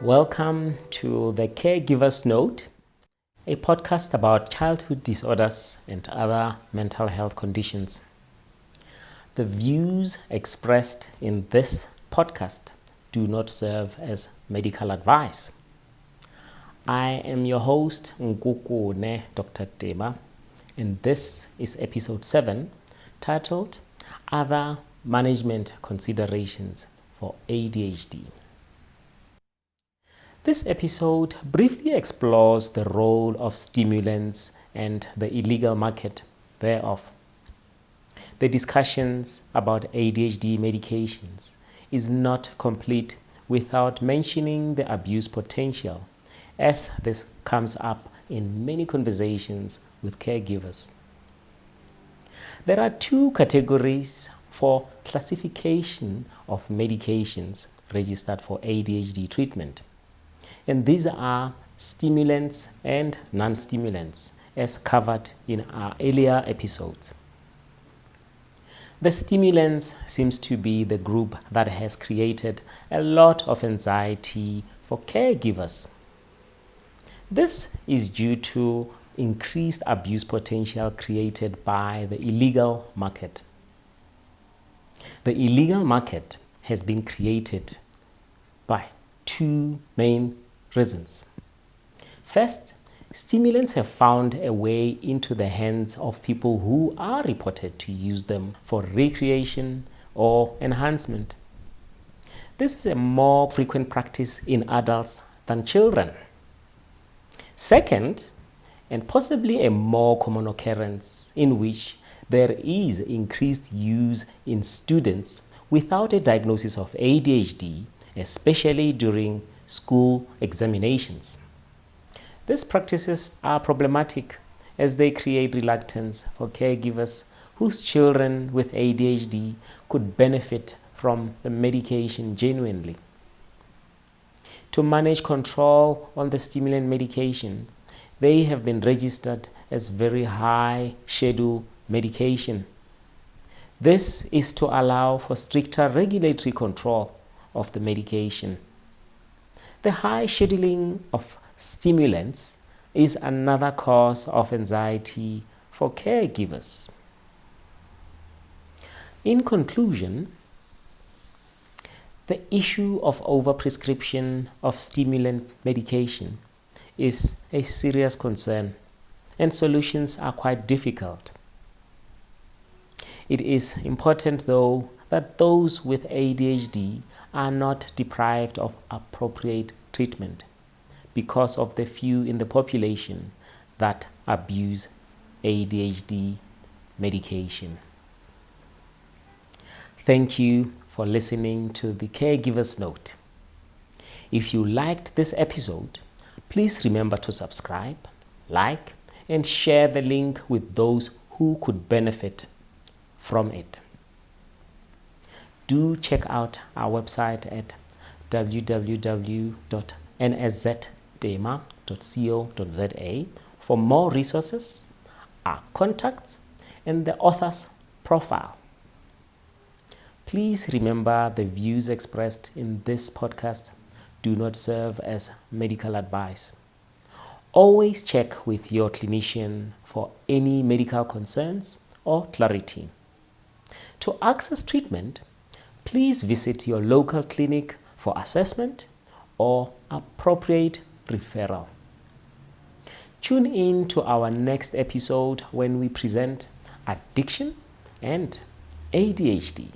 Welcome to the Caregiver's Note, a podcast about childhood disorders and other mental health conditions. The views expressed in this podcast do not serve as medical advice. I am your host, Nkukune Dr. Tema, and this is episode 7, titled Other Management Considerations for ADHD. This episode briefly explores the role of stimulants and the illegal market thereof. The discussions about ADHD medications is not complete without mentioning the abuse potential, as this comes up in many conversations with caregivers. There are two categories for classification of medications registered for ADHD treatment. And these are stimulants and non-stimulants, as covered in our earlier episodes. The stimulants seems to be the group that has created a lot of anxiety for caregivers. This is due to increased abuse potential created by the illegal market. The illegal market has been created by two main reasons. First, stimulants have found a way into the hands of people who are reported to use them for recreation or enhancement. This is a more frequent practice in adults than children. Second, and possibly a more common occurrence in which there is increased use in students without a diagnosis of ADHD, especially during school examinations. These practices are problematic as they create reluctance for caregivers whose children with ADHD could benefit from the medication genuinely. To manage control on the stimulant medication, they have been registered as very high schedule medication. This is to allow for stricter regulatory control of the medication. The high scheduling of stimulants is another cause of anxiety for caregivers. In conclusion, the issue of overprescription of stimulant medication is a serious concern, and solutions are quite difficult. It is important, though, that those with ADHD are not deprived of appropriate treatment because of the few in the population that abuse ADHD medication. Thank you for listening to the Caregiver's Note. If you liked this episode, please remember to subscribe, like, and share the link with those who could benefit from it. Do check out our website at www.nsztema.co.za for more resources, our contacts, and the author's profile. Please remember the views expressed in this podcast do not serve as medical advice. Always check with your clinician for any medical concerns or clarity. To access treatment, please visit your local clinic for assessment or appropriate referral. Tune in to our next episode when we present addiction and ADHD.